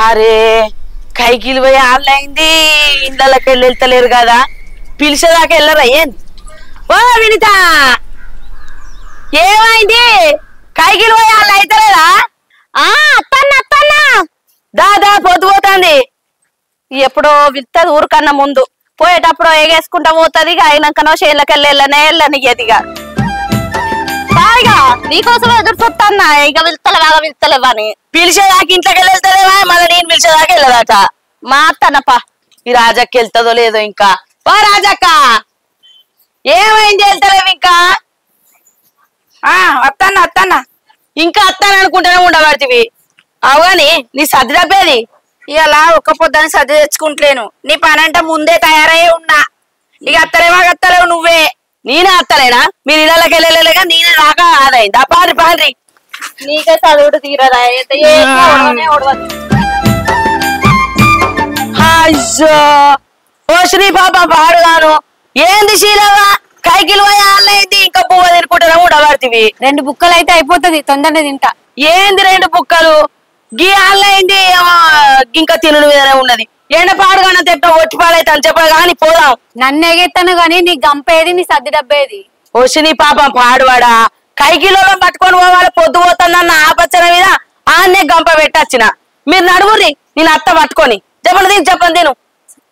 అరే కైకిలు పోయి ఆళ్ళైంది ఇండ్లకి వెళ్తలేరు కదా పిలిచేదాకా వెళ్ళరా ఏంది ఓ వినిత ఏమైంది కైకిలు పోయి ఆళ్ళు అయితలేదా దాదా పొద్దుపోతుంది ఎప్పుడో వెళ్తుంది ఊరికన్నా ముందు పోయేటప్పుడు ఎగేసుకుంటా పోతుంది ఇక అయినాకనో చేనులకి వెళ్ళనిగదిగా నీకోసం ఎదురు చూస్తాన్నా ఇక వెళ్తలేవా అని పిలిచేదాకా ఇంట్లోకి వెళ్తలేవా మళ్ళీ నేను పిలిచేదాకా వెళ్ళదాక మా అత్తనప్ప ఈ రాజక్క వెళ్తుందో లేదో ఇంకా ఓ రాజక్క ఏమైంది వెళ్తలేవు ఇంకా వస్తానా ఇంకా అత్తాను అనుకుంటూనే ఉండబడితివి అవుగాని నీ సర్ది డబ్బేది ఇలా ఒక్క పొద్దుని సర్ది తెచ్చుకుంటలేను నీ పనంట ముందే తయారయ్యే ఉన్నా ఇక అత్తలేవు నువ్వే నేనే అత్తలేనా మీరు ఇళ్ళకి వెళ్ళలేగా నేనే రాక ఆదైంది ఆ పారి నీకే చదువుడు తీరదా అయ్యో ఓ శ్రీ పాప పాడుగాను ఏంది శీలవా కైకిలు పోయి ఆళ్ళైంది ఇంకా పువ్వు తినుకుంటూనే ఉండబడితివి 2 బుక్కలు అయితే అయిపోతుంది తొందరనే తింటా ఏంది 2 బుక్కలు గీ ఆళ్ళైంది ఇంకా తినడు మీదనే ఉన్నది ఎండ పాడుగానే తెప్ప ఒట్టి పాడైతే అని చెప్ప గాని పోదాం నన్ను ఎగెత్తాను గాని నీ గంపేది నీ సర్ది డబ్బేది నీ పాపం పాడువాడా కైకిలో పట్టుకొని పోవాలి పొద్దు పోతుందన్న ఆపచ్చన మీద ఆన్నే గంప పెట్టొచ్చిన మీరు నడుగుర్రి నేను అత్త పట్టుకొని చెప్పండి తిను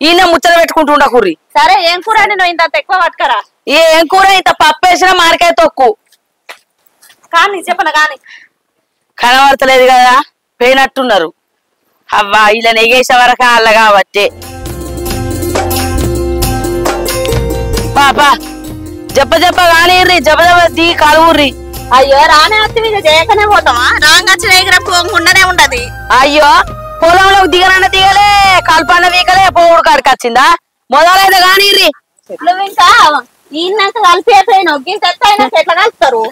ఈయన ముచ్చట పెట్టుకుంటూ ఉండకుర్రి సరే ఏం కూర అండి నువ్వు ఇంత ఎక్కువ పట్టుకరా ఏం కూర ఇంత పప్పు వేసిన మామిడికాయ తొక్కు కానీ చెప్పను కానీ కనబడతలేదు కదా పోయినట్టున్నారు అవ్వా ఇలా నెగేసే వరకు అల్ల కాబట్టి పాపా చెప్ప కానీ జబదీ కలువుర్రి అయ్యో రానే వచ్చి మీద చేయకనే పోతామా రాంగచ్చిన దగ్గర పోకుండానే ఉండదు అయ్యో పొలంలో దిగనన్న దిగలే కల్పన వీకలే పోవుడు కాడికి వచ్చిందా మొదలైతే కానీ నువ్వు ఇంకా ఈయనక కలిపేపోయినావు ఎట్లా కలుపుతారు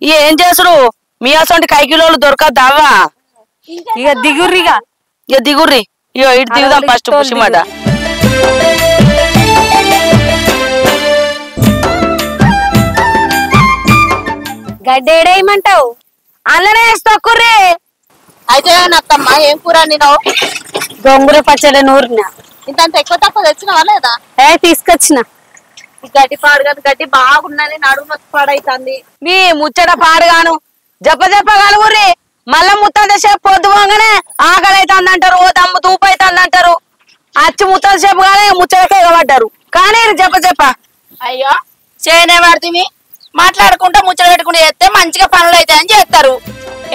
ఏం చేసుడు మీ అసంటి కైకిలోళ్ళు దొరకద్దావా ఇక దిగుర్రిగా ఇక దిగుర్రి ఇక ఇటు దిగుదాం ఫస్ట్ పుషిమాట గడ్డేడేయమంటావు అందులోనే వేస్తొక్కుర్రి అయితే నత్తమ్మా ఏం కూర నేను గొంగుర పచ్చడి నూరిన ఇంత ఎక్కువ తక్కువ తెచ్చినావా లేదా తీసుకొచ్చిన గడ్డి పాడుగా గడ్డి బాగున్నది నడుము పాడైతుంది మీ ముచ్చట పాడుగాను చెప్పగలుగుర్రి మళ్ళా ముత్తల సేపు పొద్దు పోగానే ఆకలి అవుతుంది అంటారు ఓ దమ్ము తూపు అవుతుంది అంటారు అచ్చి ముత్తల సేపు కానీ ముచ్చటకే ఎగబడ్డారు కానీ చెప్ప అయ్యో చేయనే పడుతుంది మాట్లాడుకుంటా ముచ్చట పెట్టుకుంటూ చేస్తే మంచిగా పనులు అవుతాయని చేస్తారు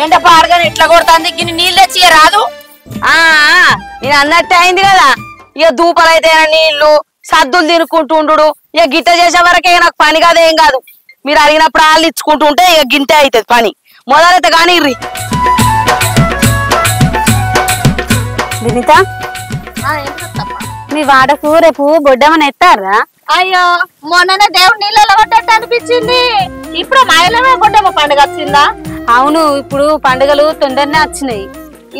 ఎండ పాడుగానే ఎట్లా కొడుతుంది గిన్నె నీళ్ళు తెచ్చి రాదు నేను అన్నట్టు అయింది కదా ఇక దూపలు అయితే నీళ్లు సద్దులు తినుకుంటుండు ఇక గిట్ట చేసే వరకే నాకు పని కాదు ఏం కాదు మీరు అడిగినప్పుడు వాళ్ళు ఇచ్చుకుంటూ ఉంటే ఇక గింతే అవుతుంది పని మొదలైతే కానీ వినిత మీ వాడకు రేపు బొడ్డమని ఎత్తారా అయ్యో మొన్ననే దేవుడు నీళ్ళలో పడ్డట్టు అనిపించింది ఇప్పుడు మాయలమే బొడ్డమ్మ పండుగ వచ్చిందా అవును ఇప్పుడు పండుగలు తొందరనే వచ్చినాయి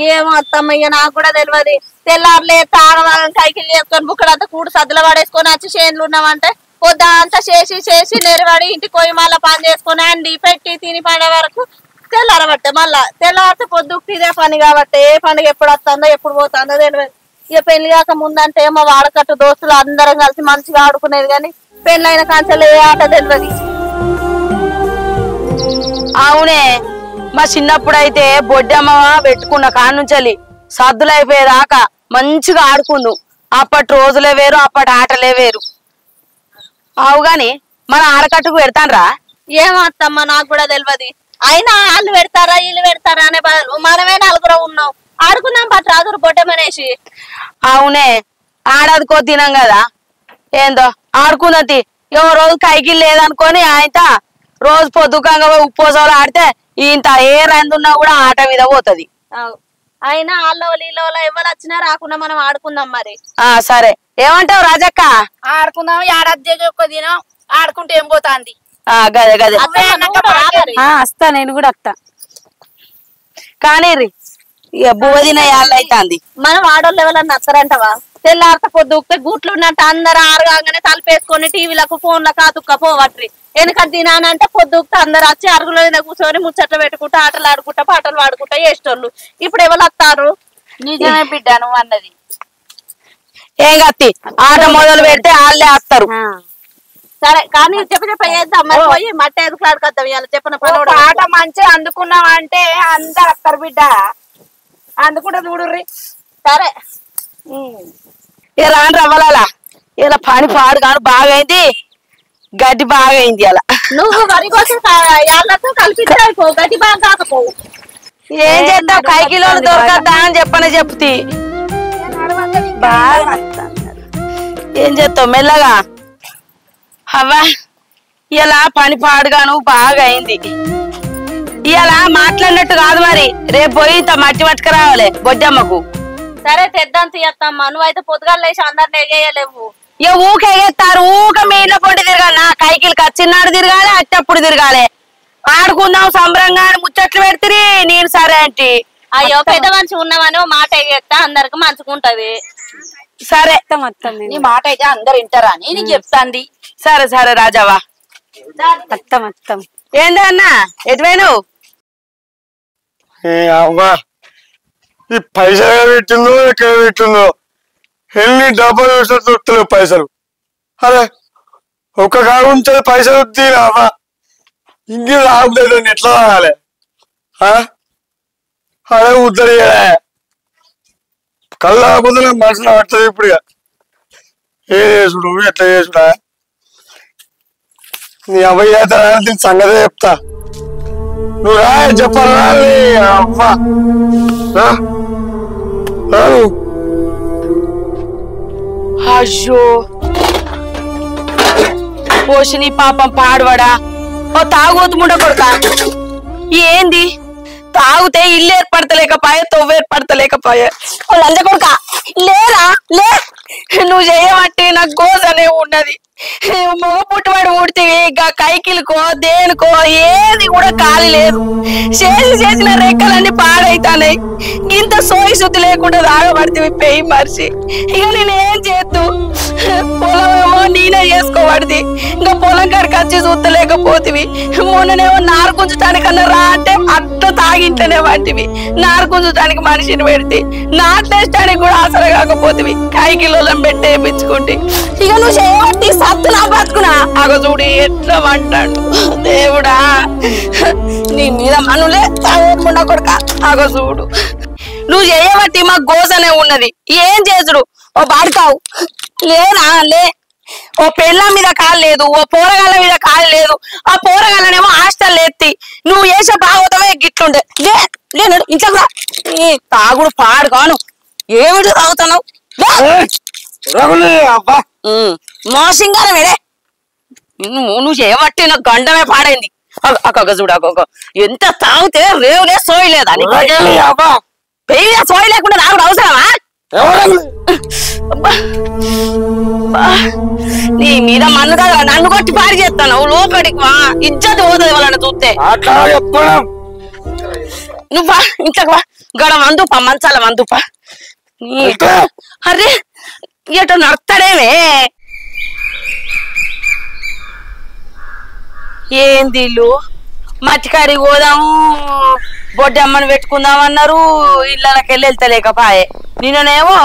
ఏమో అత్తమ్మ ఇక నాకు కూడా తెలియదు తెల్లారులే తాగవాగం కైకిలు చేసుకొని బుక్కడంతా కూడు సద్దుల పడేసుకొని వచ్చి చేనులు ఉన్నామంటే పొద్దంతా చేసి నెరవాడి ఇంటికి పోయి మళ్ళీ పని చేసుకొని అండి పెట్టి తిని పండే వరకు తెల్లారబట్టే మళ్ళా తెల్లారితే పొద్దుకు ఇదే పని కాబట్టి ఏ పండుగ ఎప్పుడు వస్తుందో ఎప్పుడు పోతుందో తెలియదు ఇక పెళ్లి కాక ముందంటే మా వాడకట్టు దోస్తులు అందరం కలిసి మంచిగా ఆడుకునేది కానీ పెళ్ళైన కాంచెలు ఏ ఆట తెలియదు అవునే మా చిన్నప్పుడు అయితే బొడ్డమ్మ పెట్టుకున్న కానుంచలి సద్దులు అయిపోయేదాకా మంచిగా ఆడుకుందు అప్పటి రోజులే వేరు అప్పటి ఆటలే వేరు అవుగాని మన ఆడకట్టుకు పెడతాన్రా ఏమో అత్తమ్మ నాకు కూడా తెలియదు అయినా వాళ్ళు పెడతారా వీళ్ళు పెడతారా అనే బదులు మనమే నలుగురు ఉన్నాం ఆడుకుందాం పట్టు రాదురు బొడ్డమనేసి అవునే ఆడదుకో తినం కదా ఏందో ఆడుకుందతి ఏమో రోజు కైకిల్ లేదనుకొని ఆయన రోజు పొద్దుకంగా ఉప్పోసాలు ఆడితే ఇంత ఏ రందున్నా కూడా ఆట మీద పోతుంది అయినా వాళ్ళు వీళ్ళు ఎవరు వచ్చినా రాకుండా మనం ఆడుకుందాం మరి సరే ఏమంటావు రాజక్క ఆడుకుందాం ఏడాది ఒక్క దినం ఆడుకుంటే ఏం పోతాంది గదే గదే వస్తా నేను కూడా వస్తా కానీ ఇక బువ్వ తిన యాళ్ళు అవుతుంది మనం ఆడోళ్ళు ఎవరన్నా వస్తారంటవా తెల్లారితే పొద్దుకే గూట్లు ఉన్నట్టు అందరు ఆరుగానే తలపేసుకొని టీవీలకు ఫోన్లకు అతుక్క పోవట్రి వెనక తినానంటే పొద్దుకు అందరు వచ్చి అరుగులో కూర్చొని ముచ్చట్లు పెట్టుకుంటా ఆటలు ఆడుకుంటా పాటలు పాడుకుంటా చేసేటోళ్ళు ఇప్పుడు ఎవరు వస్తారు నిజమే బిడ్డ నువ్వు అన్నది. ఏం కత్తి ఆట మొదలు పెడితే వాళ్ళే వస్తారు. సరే కానీ చెప్ప చేద్దాం మరి పోయి మట్టి ఎదుకు ఆడుకొద్దాం ఇవాళ చెప్పిన ఆట మంచిగా అందుకున్నాం అంటే అందరు వస్తారు బిడ్డ. అందుకుంటే చూడుర్రి. సరే ఇలా అని రవ్వాలా ఇలా పని పాడు కాను బాగైంది, గడ్డి బాగైంది. అలా నువ్వు వరి కోసం యాళ్ళతో కలిపిపో గడ్డి బాగా కాకపోవు. ఏం చేద్దాం కైకిలోలు దొరకద్దా అని చెప్తి. బాగా ఏం చేస్తావు మెల్లగా. అవ్వా ఇలా పని పాడుగాను బాగా అయింది. ఇలా మాట్లాడినట్టు కాదు మరి, రేపు పోయి ఇంత మట్టి మట్టుకు రావాలి బొడ్డమ్మకు. సరే తెద్దాం తీయత్తమ్మా. నువ్వైతే పొద్దుగాలు లేచి అందరిని ఎగేయలేవు. ఇక ఊక ఎగేస్తారు, ఊక మీ ఇంట్లో పొంటి తిరగాలి. నా కైకిలు కచ్చిన్నాడు తిరగాలి, అట్టప్పుడు తిరగాలి. ఆడుకుందాం సంబరంగా ముచ్చట్లు పెడితే నేను సరే అంటే అయ్యో పెద్ద మనిషి ఉన్నామని మాట ఎగేస్తా అందరికి మంచుకుంటది. సరే నీ మాట అయితే అందరు వింటారా అని నీకు చెప్తాంది. సరే సరే రాజావా. ఏంది అన్నా ఎటువైనావు? అవ్వా ఈ పైసలు పెట్టిందో ఎక్కడ పెట్టిందో ఎన్ని డబ్బులు దొరుకుతలేవు పైసలు. అరే ఒక్క కాడు ఉంటే పైసలు వద్దిరావా, ఇంకే రావట్లేదు ఎట్లా రావాలి? అదే ఉద్దరి కళ్ళు రాకపోతే నాకు మనసులో పడుతుంది. ఇప్పుడు ఏ చేసుడు ఎట్లా చేసుడా నీ అబ్బాయి చేస్తారా దీని సంగతే చెప్తా. నువ్వు రా చెప్పాలా అవ్వా అయ్యో పోషిని పాపం పాడవాడా. ఓ తాగోతు ముండ కొడుక ఏంది తాగితే ఇల్లు ఏర్పడతలేకపోయా, తొవ్వ ఏర్పడతలేకపోయా. ఓ లంజ కొడుక లేరా లే, నువ్వు చేయమంటే నాకు గోసనే ఉన్నది. మగ పుట్టుబడి ఊడితే కైకిలకో దేనికో ఏది కూడా ఖాళీ లేదు. చేసిన రెక్కలన్నీ పాడైతానాయి. ఇంత సోయి శుద్ధి లేకుండా తాగబడితే పెయి మరిచి ఇక నేనేం చేస్తూ పొలమేమో నేనే చేసుకోబడిది. ఇంకా పొలం కాడికి వచ్చి చూస్తలేకపోతివి. మొన్ననేమో నారు గుంజటానికన్నా రా అంటే అట్లా తాగింటనే వాటివి. నారు గుంజటానికి మనిషిని పెడితే నాట్లేసడానికి కూడా ఆసర కాకపోతివి. కైకిలోలం పెట్టేపించుకుంటే ఇక నువ్వు చేయబట్టి సత్తు నా బతుకునా. అగ చూడు ఎట్లా అంటాడు దేవుడా, నీ మీద మనులే తాగకుండా కొడుక. అగ చూడు నువ్వు చేయబట్టి మా గోసనే ఉన్నది. ఏం చేసుడు ఓ బాడుకావు లేనా లే. ఓ పెళ్ళ మీద కాలు లేదు, ఓ పోరగాళ్ళ మీద కాలు లేదు. ఆ పోరగాళ్ళనేమో హాస్టల్ ఎత్తి నువ్వు వేసే బాగోతావే గిట్లుండే లే లేనాడు ఇంట్లో తాగుడు పాడు కాను. ఏమిటి తాగుతున్నావు? మోసింగానే వేడే నువ్వు చేయబట్టి నాకు గండమే పాడైంది. అక్క చూడు అక్క ఎంత తాగితే రేవులే సోయలేదని పెయ్యే సోయి లేకుండా తాగుడు అవసరమా? నీ మీద మన్ను కదా నన్ను కొట్టి పాడి చేస్తాను. లోపలికి వా ఇజ్జత్ పోతుంది వాళ్ళని చూస్తే. నువ్వా ఇంట్లోకి వా, గడ మందుపా మంచాల మందుపా. అరే ఎటో నడతాడేమే ఏంది ఇల్లు మట్టికాడికి పోదాము బొడ్డమ్మని పెట్టుకుందామన్నారు. ఇళ్ళకెళ్ళి వెళ్తలేకపాయే. నిన్ననేమో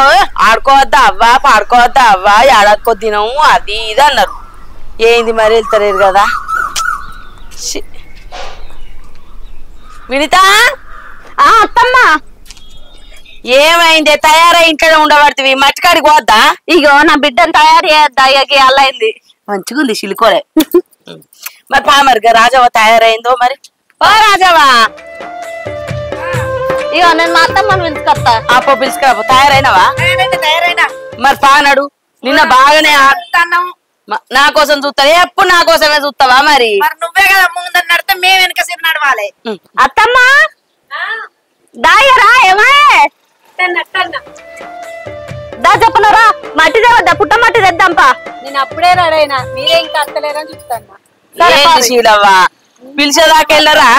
ఆడుకోవద్దా అవ్వా పాడుకోవద్దా అవ్వా ఏడాదికో తినము అది ఇది అన్నారు. ఏంది మరి వెళ్తలేరు కదా. వినితా అత్తమ్మా ఏమైంది? తయారై ఇంట్లోనే ఉండబడుతుంది. మట్టికాడికి పోద్దా? ఇగో నా బిడ్డను తయారు చేయద్దా ఇక అల్లయింది. మంచిగుంది సిలికోలే. మరి పామరిగా రాజవ్వ తయారైందో మరి? ఓ రాజవ్వ ఇగో నేను మా అత్తమ్మని పిలుచుకొస్తా. అప్ప పిలుచుకురా. తయారైనవా? తయారైనా మరి పానడు నిన్న బాగానే నా కోసం చూస్తావా? ఎప్పుడు నా కోసమే చూస్తావా? మరి నువ్వే కదా ముందు నడితే మేము వెనక సిరి నడవాలి. అత్తమ్మా దాయరా ఏమే దా చెప్పనరా మట్టి తెవద్దా పుట్ట మట్టి తెద్దాంపా. నేను అప్పుడే రెడైనా మీరే ఇంకా అత్తలేరని చెప్తాను. శీలవ్వ పిలిచేదాకా వెళ్ళరా?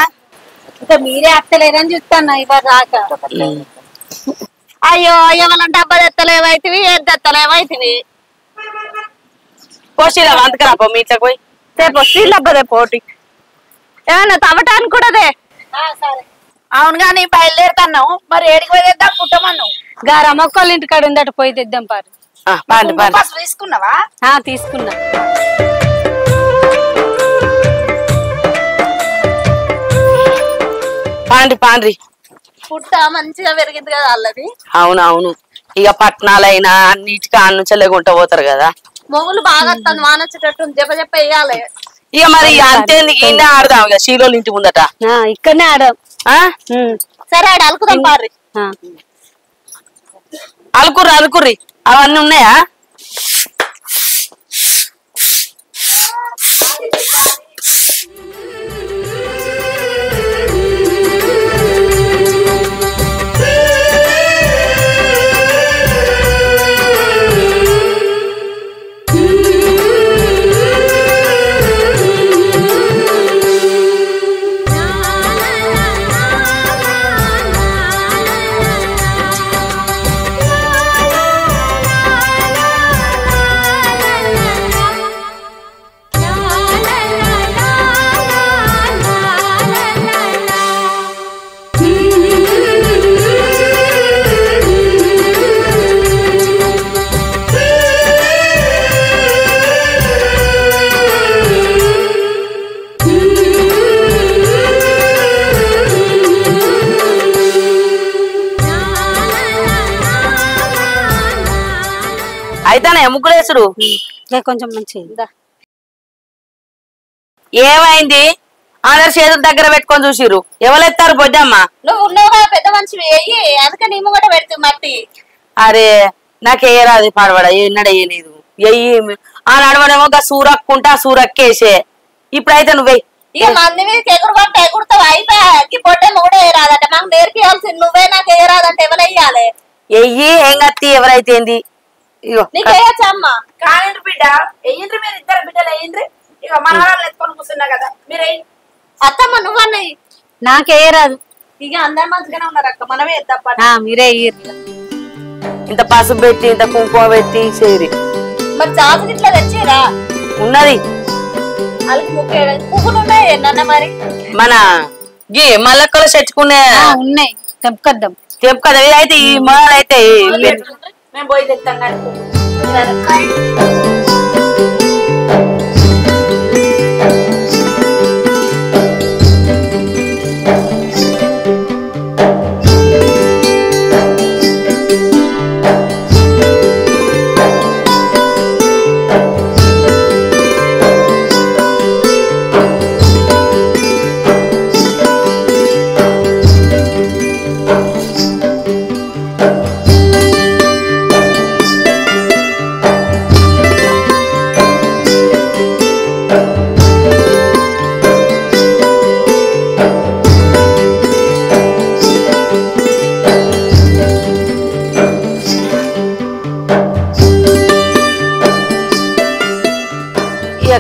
ఇంకా మీరే అత్తలేరని చెప్తాను ఇవాళ దాకా. అయ్యో ఏమన్నా డబ్బా తెత్తలేవైతివి ఏం తెత్తలేవైతివి. పోషీలవ్వ అంతకరా పో మీ ఇంట్లోకి పోయి రేపు స్టీల్ డబ్బదే పోటీ ఏమన్నా తవ్వటానికి కూడా అదే. సరే అవును గాని బయలుదేరుతున్నావు మరి ఏడికి పోయేద్దాం పుట్టమన్నావు గా రమ్మక్కళ్ళ ఇంటికాడ ఉందట పోయి తెద్దాం పారు తీసుకున్నావా తీసుకున్నా పాండ్రి పుట్ట మంచిగా పెరిగింది కదా వాళ్ళది. అవునవును ఇక పట్టణాలైనా అన్నిటికీ ఆన్నుంచలే గుంట పోతారు కదా. మొగులు బాగా వస్తుంది వాన వచ్చేటట్టు చెప్ప వేయాలి. ఇక మరి అంతే ఈయన ఆడదాం ఇక శీలోళ్ళ ఇంటి ముందట ఇక్కడనే ఆడాం. సరే ఆడ అలుకుదాం పార్రి. అలుకుర్రి అవన్నీ ఉన్నాయా? అయితేనే ముగ్గులేసుడు కొంచెం మంచిగా. ఏమైంది? అందరు చేతులు దగ్గర పెట్టుకొని చూసిరు. ఎవరెత్తారు బొడ్డమ్మ? నువ్వు ఉన్నావుగా పెద్ద మనిషి వేయి అందుకే నీ ముంగట పెడుతు మట్టి. అరే నాకు వేయరాదు పడవడ ఎన్నడేయలేదు. ఎయ్యి ఆ నడవడేమో సూరక్కుంటా సూరక్కేసే. ఇప్పుడైతే నువ్వే ఇక మంది మీద ఎగురు పట్ట ఎగురుతావు అయిపోయి పొట్టేమో కూడా వేయరాదంటే మాకు నేర్పియాల్సింది. నువ్వే నాకు వేయరాదంటే ఎవరెయ్యాలి? ఎయ్యి ఏం కత్తి ఎవరైతే నీకేయచ్చా అమ్మ? కానిండ్రి బిడ్డ వెయ్యిండ్రి మీరు ఇద్దరు బిడ్డలు వేయండ్రి. ఇక మన వాళ్ళని ఎత్తుకొని కూర్చున్నా కదా మీరు అత్తమ్మ నువ్వన్నయ్యి నాకేయరాదు. ఇక అందరు మంచిగానే ఉన్నారు అక్క మనమే ఎత్తా మీరే ఇంత పసుపు పెట్టి ఇంత కుంకుమ పెట్టి చేరి. మరి చాకు ఇట్లా తెచ్చిరా? ఉన్నది వాళ్ళకి ముఖ్య పువ్వులు ఉన్నాయి నన్న మరి మన గీ మల్లక్కలు చెట్టుకునే ఉన్నాయి. తెంపుకొద్దాం తెంపుకదా అయితే ఈ మొదలైతే మేము పోయి తెస్తాం కానీ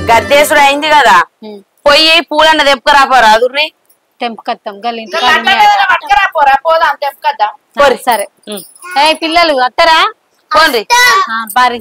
గద్దేశుడు అయింది కదా పోయి పూలన్న తెంపుకరాపోరా అదుర్రి. తెంపుకొద్దాం పట్టుకరాపోరా పోదాం తెంపుకొద్దాం. సరే పిల్లలు వస్తారా? పోండి పారి.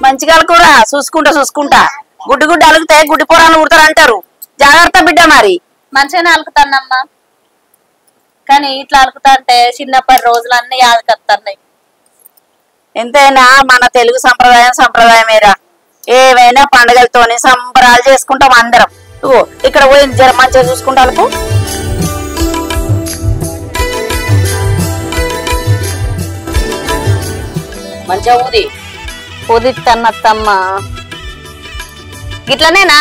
మంచిగా అలుకురా చూసుకుంటా గుడ్డి అలుగుతే గుడ్డి పొరాలు కుడతారు అంటారు. జాగ్రత్త బిడ్డ. మరి మంచిగానే అలుకుతానమ్మా కానీ ఇట్లా అలుకుతా అంటే చిన్నప్పటి రోజులన్నీ యాదకొస్తున్నాయి. ఎంతైనా మన తెలుగు సంప్రదాయమేరా. ఏవైనా పండుగలతోని సంబరాలు చేసుకుంటాం అందరం. ఇక్కడ పోయి జర మంచిగా చూసుకుంటా అలుకు. మంచిగా ఊదిత్తన్నత్తమ్మ గిట్లనేనా?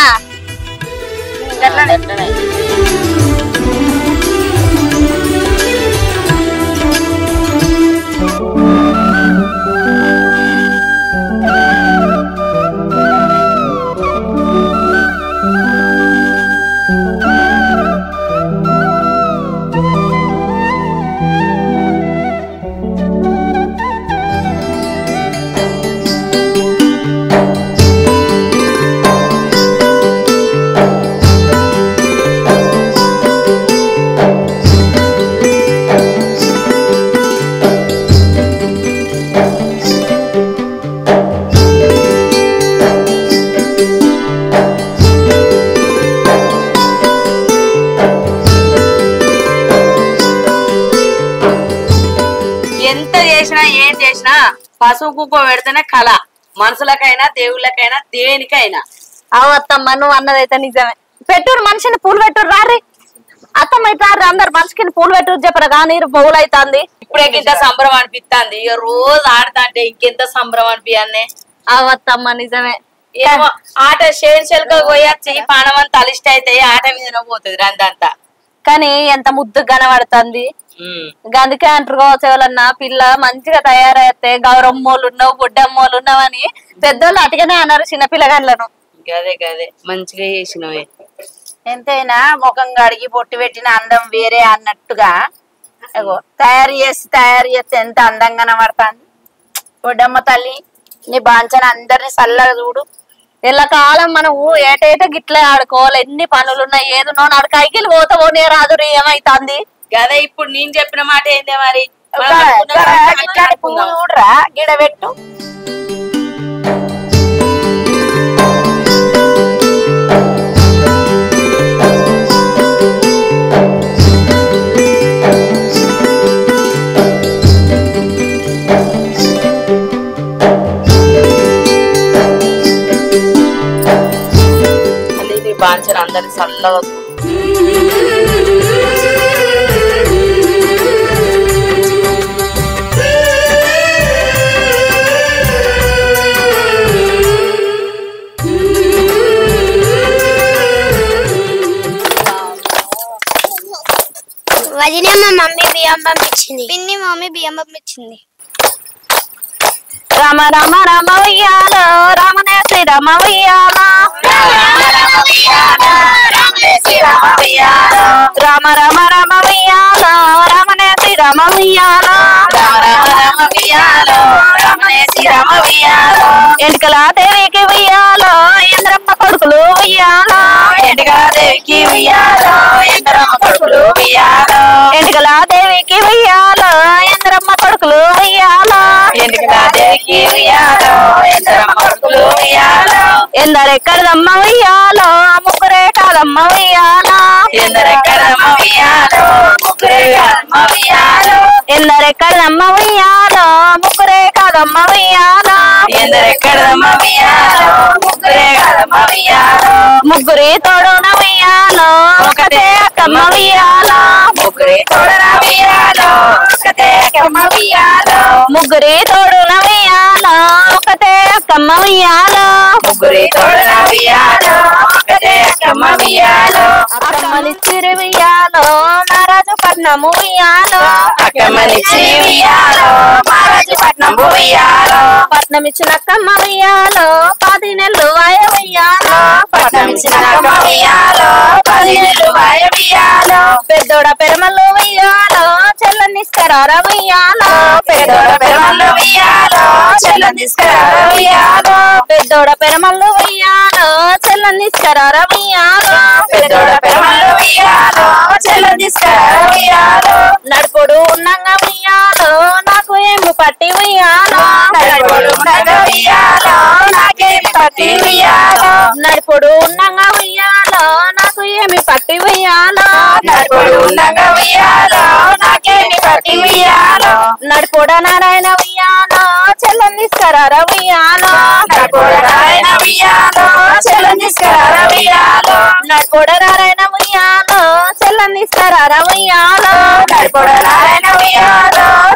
చేసినా పసుపు కుంకుమ పెడితేనే కళ, మనుషులకైనా దేవుళ్ళకైనా దేనికైనా. అత్తమ్మ నువ్వు అన్నదైతే నిజమే. పెట్టురు మనిషిని పూలు పెట్టురు రారి. అత్తమ్మ అయితే అందరు మనిషికి పూలు పెట్టురు చెప్పరా కానీ పువ్వులు అవుతుంది. ఇప్పుడే ఇంత సంబరం అనిపిస్తుంది. ఇక రోజు ఆడతా అంటే ఇంకెంత సంబరం అనిపియన్నే. అవత్తమ్మ నిజమే. ఏమో ఆట షేర్షెల్గా పోయొచ్చి పానమంతా అలిష్ట అయితే ఆట మీద పోతుంది రందంతా. కానీ ఎంత ముద్దు కనబడుతుంది. అందుకే అంటారు ఎవరన్నా పిల్ల మంచిగా తయారైతే గౌరమ్మోళ్ళు ఉన్నావు బొడ్డమ్మోళ్ళు ఉన్నావని పెద్దోళ్ళు అటుగానే అన్నారు చిన్న పిల్లగాళ్ళను. గదే గదే మంచిగా చేసినవే. ఎంతైనా ముఖం కడిగి పొట్టు పెట్టిన అందం వేరే అన్నట్టుగా తయారు చేస్తే ఎంత అందంగా కనబడుతుంది. బొడ్డమ్మ తల్లి నీ బాంచన అందరిని చల్లగా చూడు. ఎల్లకాలం మనం ఏటేట గిట్లే ఆడుకోవాలి. ఎన్ని పనులున్నాయి ఏదున్నో నాడు కైకిలు పోతావో నే రాదు ఏమైతుంది. గదే ఇప్పుడు నేను చెప్పిన మాట ఏందే మరి చూడరా గిడబెట్టు. బాంచన అందరి చల్లగా వదిన మా మమ్మీ బియ్యం పంపించింది. పిన్ని మమ్మీ బియ్యం పంపించింది. రామ రామ రామ ఉయ్యాలో రామనే శ్రీరామ ఉయ్యాలో రామ రామ రామ ఉయ్యాలో రామనే శ్రీరామ ఉయ్యాలో ఎంటికల దేవికి ఉయ్యాలో ఇంద్రమ్మ కొడుకులు ఉయ్యాలో ఎంటికల దేవికి ఉయ్యాలో ఇంద్రమ్మ కొడుకులు ఉయ్యాలో ఎందరెక్కడదమ్మ ఉయ్యాలో ముగ్గురే కాదమ్మ ఉయ్యాలో ఎందరెక్కడదమ్మ ఉయ్యాలో ముగ్గురే కాదమ్మ ఉయ్యాలో ముగ్గురే తోడున ఉయ్యాలో ఒకటే అక్కమ్మ ఉయ్యాలో ముగ్గురే తోడున ఉయ్యాలో ఒకటే అక్కమ్మ ఉయ్యాలో అక్కమ్మనిచ్చిరి ఉయ్యాలో మహారాజు పట్నము ఉయ్యాలో పట్నం ఇచ్చిన అక్కమ్మ ఉయ్యాలో 10 నెలలు వాయ ఉయ్యాలో పెద్దోడ పెరమల్లు ఉయ్యాలో చెల్లనిస్తారా ఉయ్యాలో పెద్దోడ పెరమల్లు ఉయ్యాలో చెల్లనిస్తారా ఉయ్యాలో నడుపుడు ఉన్నంగా ఉయ్యాలో నాకు ఏమి పట్టి ఉయ్యాలో నడుపుడు ఉన్నంగా ఉయ్యాలో నాకు ఏమి పట్టి ఉయ్యాలో నడుపుడ నారాయణ ఉయ్యాలో చెల్లనిస్తారా ఉయ్యాలో నడుపుడ నారాయణ ఉయ్యాలో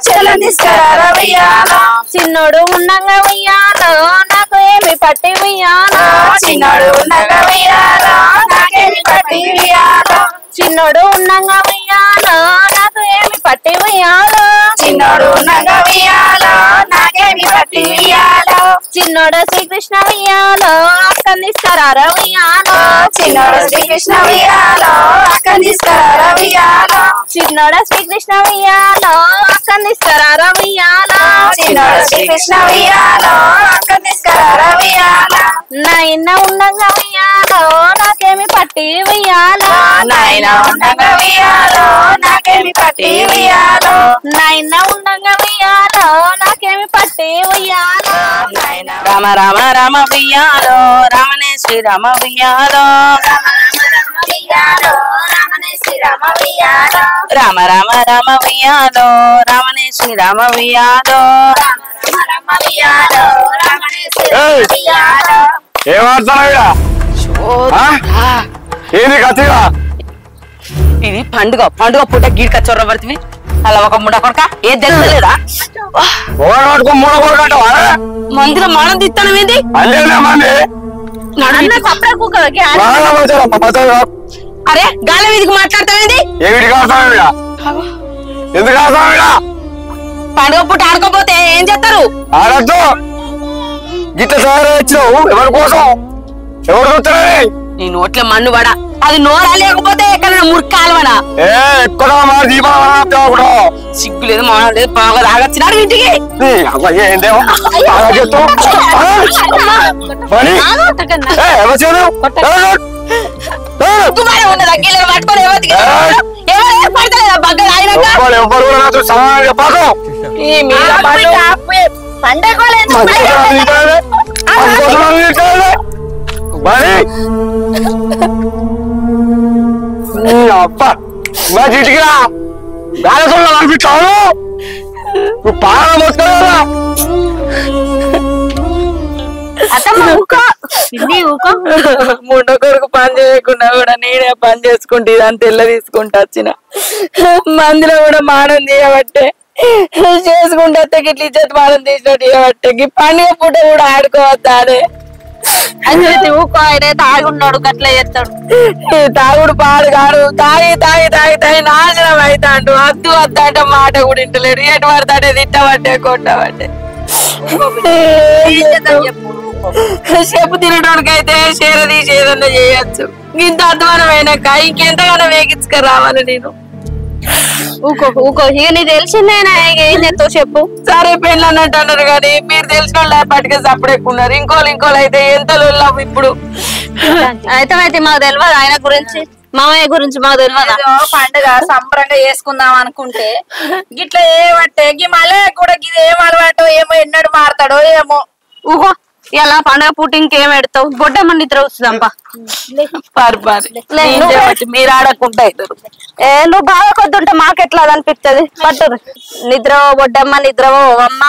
చెల్లనిస్తారా ఉయ్యాలో చిన్నోడు ఉన్నంగా ఉయ్యాలో నాకు ఏమి పట్టి ఉయ్యాలో చిన్నోడు ఉన్నంగా ఉయ్యాలో నాకు ఏమి పట్టి ఉయ్యాలో చిన్నోడు శ్రీకృష్ణ ఉయ్యాలో అక్కనిస్తారా ఉయ్యాలో చిన్నోడు శ్రీకృష్ణ ఉయ్యాలో అక్కనిస్తారా ఉయ్యాలో నాయన ఉన్నంగా ఉయ్యాలో నాకేమి పట్టి ఉయ్యాలో నాయన ఉన్నంగా ఉయ్యాలో నాకేమి పట్టి ఉయ్యాలో రామ రామ రామ ఉయ్యాలో రామనే శ్రీరామ ఉయ్యాలో రామ రామ రామ ఉయ్యాలో రామనే శ్రీరామ ఉయ్యాలో ఏమాడుతున్నావు ఏది కత్తిగా ఇది పండుగ పూట గీడిక చొర్రబడుతుంది అలా ఒక ముడ కొడక ఏది తెలుసలేదా మందిలో మనం తిస్తాను ఏంది అరే గాలి వీధికి మాట్లాడతావేంది ఎందుకు పండుగ పూట ఆడుకోపోతే ఏం చేస్తారు ఆడద్దు గిట్ల తయారొచ్చినావు ఎవరి కోసం ఎవరు చూస్తారని నీ నోట్ల మన్ను పడ అది నోరా లేకపోతే ఎక్కడైనా మురికాలవనా ఎక్కడ దీపావళి సిగ్గు లేదు మా లేదు బాగా తాగొచ్చినాడు ఇంటికి అబ్బా మా చిటికిరా గాలసంలో కనిపించావు నువ్వు పాల మొత్తం ముండ కొడుకు పని చేయకుండా కూడా నేనే పని చేసుకుంటే ఇదని తెల్ల తీసుకుంటా వచ్చిన మందిలో కూడా మానం తీయబట్టే చేసుకుంటే గిట్ల ఇచ్చేది మానం తీసినట్టు ఇవ్వబట్టే పండుగ పూట కూడా ఆడుకోవద్దా అదే ఊకో ఆయన తాగి ఉన్నాడు గట్ల చేస్తాడు తాగుడు పాడు కాడు తాగి తాగి తాగి తాగి నాశనం అవుతాడు వద్దు వద్దంటే మాట కూడా ఇంటలేడు ఎటు పడతాడే తిట్టబట్టే కొట్టబట్టే చెప్పు తినడానికైతే చీర తీసి ఏదన్నా చేయొచ్చు ఇంత అధ్వానమైనాక ఇంకెంతగానో వేగించుక రావాలి నేను ఊకో ఊకో ఇక నీకు తెలిసిందేనా ఏం చేస్తావు చెప్పు సరే పెళ్ళి అన్నట్టు అన్నారు కానీ మీరు తెలిసిన వాళ్ళు పట్టుకే సపడేకున్నారు ఇంకోళ్ళు అయితే ఎంత లొల్లావు ఇప్పుడు అయితే మాకు తెలియదు ఆయన గురించి మామయ్య గురించి మాకు తెలియదు పండుగ సంబరంగా చేసుకుందాం అనుకుంటే గిట్లా ఏమంటే గి మళ్ళీ కూడా గిది ఏం అలవాటో ఏమో ఎన్నడు మారతాడో ఏమో ఊహో ఇలా పండుగ పూట ఇంకేం పెడతావు బొడ్డమ్మ నిద్ర వస్తుందంపా మీరు ఆడకుండా నువ్వు బాగా కొద్దుంటే మాకెట్లా అనిపిస్తుంది పట్టు నిద్ర బొడ్డమ్మ నిద్రవో అమ్మ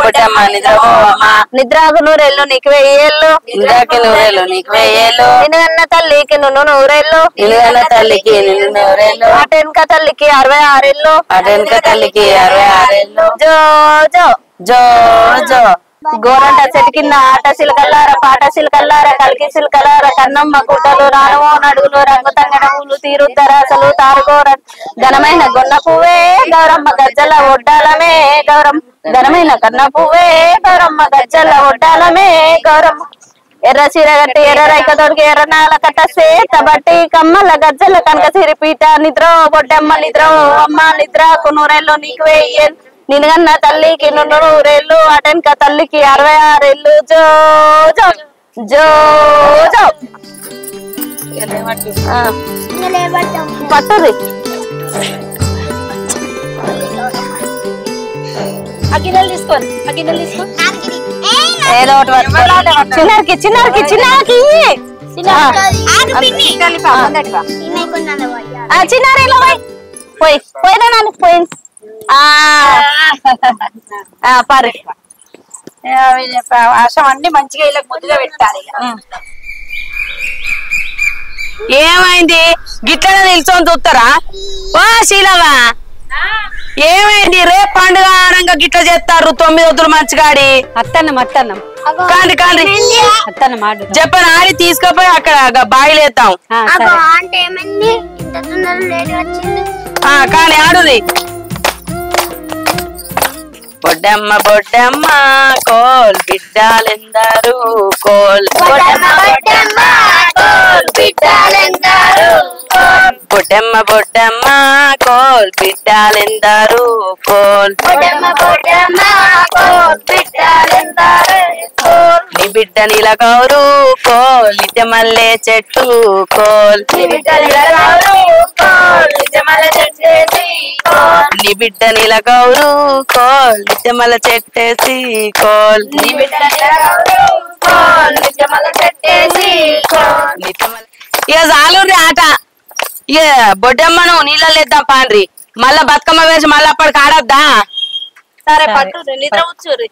బొడ్డమ్మ నిద్రవో అమ్మ నిద్రకు నూరేళ్ళు నీకు 1000 ఏళ్ళు నిద్రకి నూరేళ్ళు నీకు 1000 ఏళ్ళు నిన్నగన్న తల్లికి నువ్వు 100 ఏళ్ళు నిన్నగన్న తల్లికి నిన్ను 100 ఏళ్ళు అటెనక తల్లికి 66 ఏళ్ళు అటెనక తల్లికి 66 ఏళ్ళు జో జో జో జో గోరంట చెట్టు కింద ఆట సిలకల్లార పాట సిలకల్లార కలికి సిలకల్లార కన్నమ్మ గుడ్డలు రానవో నడుగులు రంగు తంగడములు తీరుద్దరాసలు తారుగోర ఘనమైన గొన్న పువ్వే గౌరమ్మ గజ్జల ఒడ్డాలమే గౌరమ్మ ఘనమైన కన్న పువ్వే గౌరమ్మ గజ్జల ఒడ్డాలమే గౌరమ్మ ఎర్ర చీర కట్టి ఎర్ర రైక తోడికి ఎర్ర నాల కట్ట సేత బట్టి కమ్మల గజ్జల కనక సిరిపీట నిద్ర బొడ్డమ్మ నిద్ర అమ్మ నిద్రకు 100 ఏళ్ళు నీకు 1000 ఏళ్ళు నిన్నగన్న తల్లికి 100 ఏళ్ళు అటెనక తల్లికి 66 ఏళ్ళు జో జో జో జో పట్టుది ఏదో చిన్నరికి చిన్నరికి చిన్నకి చిన్నారిలో పోయి పోయినా నాన్న పోయింది పరి ఆశం అన్ని మంచిగా ఇలా ముద్దుగా పెట్టాలి ఏమైంది గిట్లనే నిల్చొని చూస్తారా ఓ శీలవా ఏమైంది రేపు పండుగ ఆనంగా గిట్ల చేస్తారు 9 వద్దులు మంచిగాడి అత్తన్నం అత్తన్నం కాండి కాండి అత్తన్నం ఆడు చెప్పని ఆడి తీసుకుపోయి అక్కడ బాయిలేతాం కానీ ఆడుది బొడ్డమ్మ బొడ్డమ్మ కోల్ బిడ్డాలెందరు కోల్ బొడ్డమ్మ బొడ్డమ్మ కోల్ బిడ్డాలెందరు బొడ్డమ్మ బొడ్డమ్మ కోల్ బిడ్డాలెందరు కోల్ బొడ్డమ్మ బొడ్డమ్మ కోల్ బిడ్డాలెందరు నీ బిడ్డ నీల గౌరు కోల్ నిజమల్లే చెట్టు కోల్ నీ బిడ్డ నీల గౌరు కోల్ నిజమల్లే చెట్టేసి నీ బిడ్డ నీల గౌరు కోల్ నిజమల్ల చెట్టేసి కోల్ నీ బిడ్డ నీల గౌరు కోల్ నిజమల్ల చెట్టేసి కోల్ ఇక చాలు ఆట ఇక బొడ్డమ్మను నీళ్ళలేద్దాం పాండ్రి మళ్ళా బతుకమ్మ వేసి మళ్ళీ అప్పటికి ఆడద్దా సరే పట్టు నిద్ర కూర్చోరి.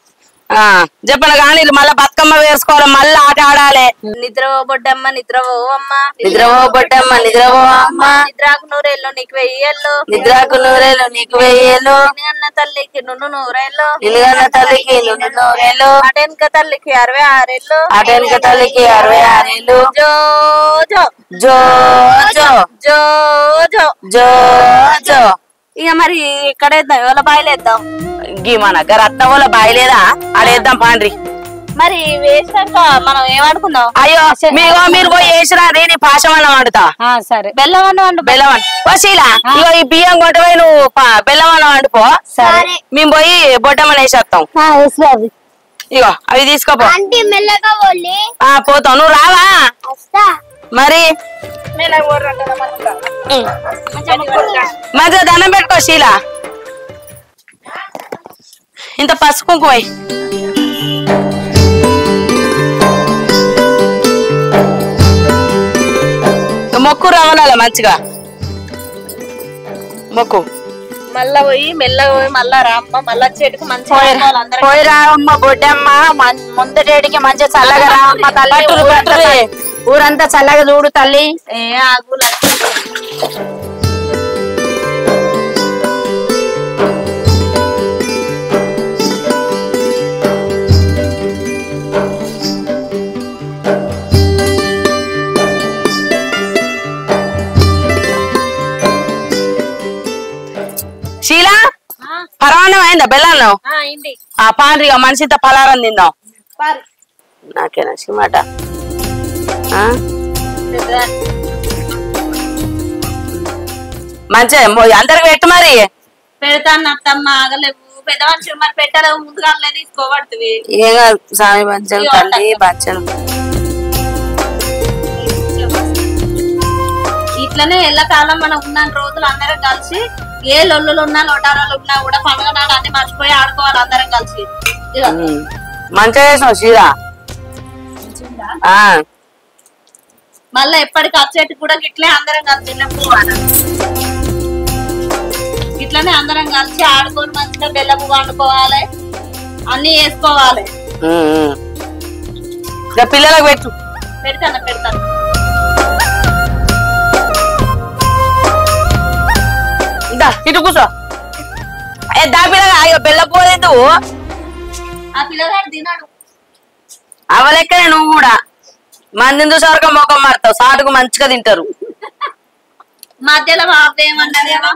చెప్పను కానీ మళ్ళా బతుకమ్మ వేసుకోవాలి, మళ్ళీ ఆట ఆడాలి. నిద్రవో బొడ్డమ్మ నిద్రవో అమ్మ, నిద్రవో బొడ్డమ్మ నిద్రవో అమ్మ, నిద్రాకు నూరేళ్ళు నీకు వెయ్యేళ్ళు, నిద్రకు నూరేళ్ళు నీకు వెయ్యేళ్ళు, నిన్న తల్లికి నువ్వు నూరేళ్ళు, నిలుగన్న తల్లికి నువ్వు నూరేళ్ళు, అటెనక తల్లికి 66 ఏళ్ళు, అటెనక తల్లికి 66 ఏళ్ళు. జో జో జో జో జో జో జో జో. ఇక మరి ఇక్కడేద్దాం, ఎవరి బాయిలేద్దాం? గీ మన రత్నం వల్ల బాయలేదా ఆడేద్దాం పాండ్రి. మరి వేసినాక మనం ఏమనుకుందాం? అయ్యో మీరు పోయి వేసిరా నీ పాశం అన్నం వండుతా. సరే బెల్లం అన్నం వండు. బెల్లం ఓ శీలా, ఇగో ఈ బియ్యం కొట్టపోయి నువ్వు బెల్లం అన్నం వండుకో. సరే మేము పోయి బొట్టమ్మని వేసేస్తాం. ఇగో అవి తీసుకోపో. ఆంటీ మెల్లగా పోలే. పోతావు, నువ్వు రావా వస్తా. మరి మంచిగా దండం పెట్టుకో శీలా. ఇంత పసుపు కుంకుమ మొక్కు రవణాల మంచిగా మొక్కు. మళ్ళా పోయి మెల్లగా పోయి మళ్ళా రామ్మ, మళ్ళా చెట్టుకు మంచిగా పోయి రావమ్మ బొడ్డమ్మ, ముందటేడికి మంచిగా చల్లగా రావమ్మ తల్లి. ఊరంతా చల్లగా చూడు తల్లి. ఏ ఆగుల శీలా పరమాన్నం అయిందా బెల్లాన్నం? పాండ్రిగా మనిషింత పలారం తిందాం. నాకేనా సిమాట మంచిగా అందరికి పెట్టు మరి. పెడతాను అత్తమ్మ, ఆగలేవు. పెద్ద మనుషులు మరి పెట్టలేవు, ముందుగా తీసుకోబడుతుంది. ఏం కాదు స్వామి పంచం తల్లి పంచం. ఇట్లనే ఎల్లకాలం మనం ఉన్న రోజులు అందరం కలిసి, ఏ లొల్లులు ఉన్నా లోటారాలు ఉన్నా కూడా పండుగ నాడు అన్ని మర్చిపోయి ఆడుకోవాలి అందరం కలిసి. మంచిగా చేసావు శీలా. మళ్ళా ఎప్పటికి వచ్చేటి కూడా ఇట్లే అందరం కలిసి ఇట్లనే అందరం కలిసి ఆడుకొని మంచిగా బెల్లపు వండుకోవాలి, అన్ని వేసుకోవాలి. పిల్లలకు పెట్టు. పెడతాను. ఇటు కూర్చో. దా పిల్లగా అయ్యో బెల్లపోలేదు. ఆ పిల్లగాడు తిన్నాడు. అవలెక్కనే నువ్వు కూడా మంది చూసారుగా మొఖం మారుతావు, సాటుకు మంచిగా తింటారు. మధ్యలో ఏమన్నదేమో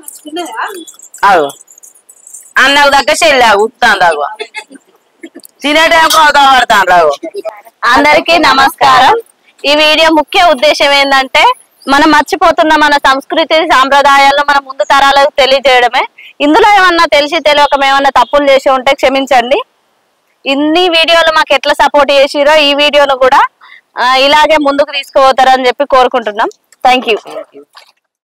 అన్నకు దగ్గర చెల్లాగు ఉత్తాను రాగు తినే టైం పడతాను రాగు. అందరికీ నమస్కారం. ఈ వీడియో ముఖ్య ఉద్దేశం ఏంటంటే, మనం మర్చిపోతున్న మన సంస్కృతి సాంప్రదాయాలను మన ముందు తరాలకు తెలియజేయడమే. ఇందులో ఏమన్నా తెలిసి తెలియక ఏమన్నా తప్పులు చేసి ఉంటే క్షమించండి. ఇన్ని వీడియోలు మాకు ఎట్లా సపోర్ట్ చేసిరో ఈ వీడియోను కూడా ఇలాగే ముందుకు తీసుకుపోతారని చెప్పి కోరుకుంటున్నాం. Thank you.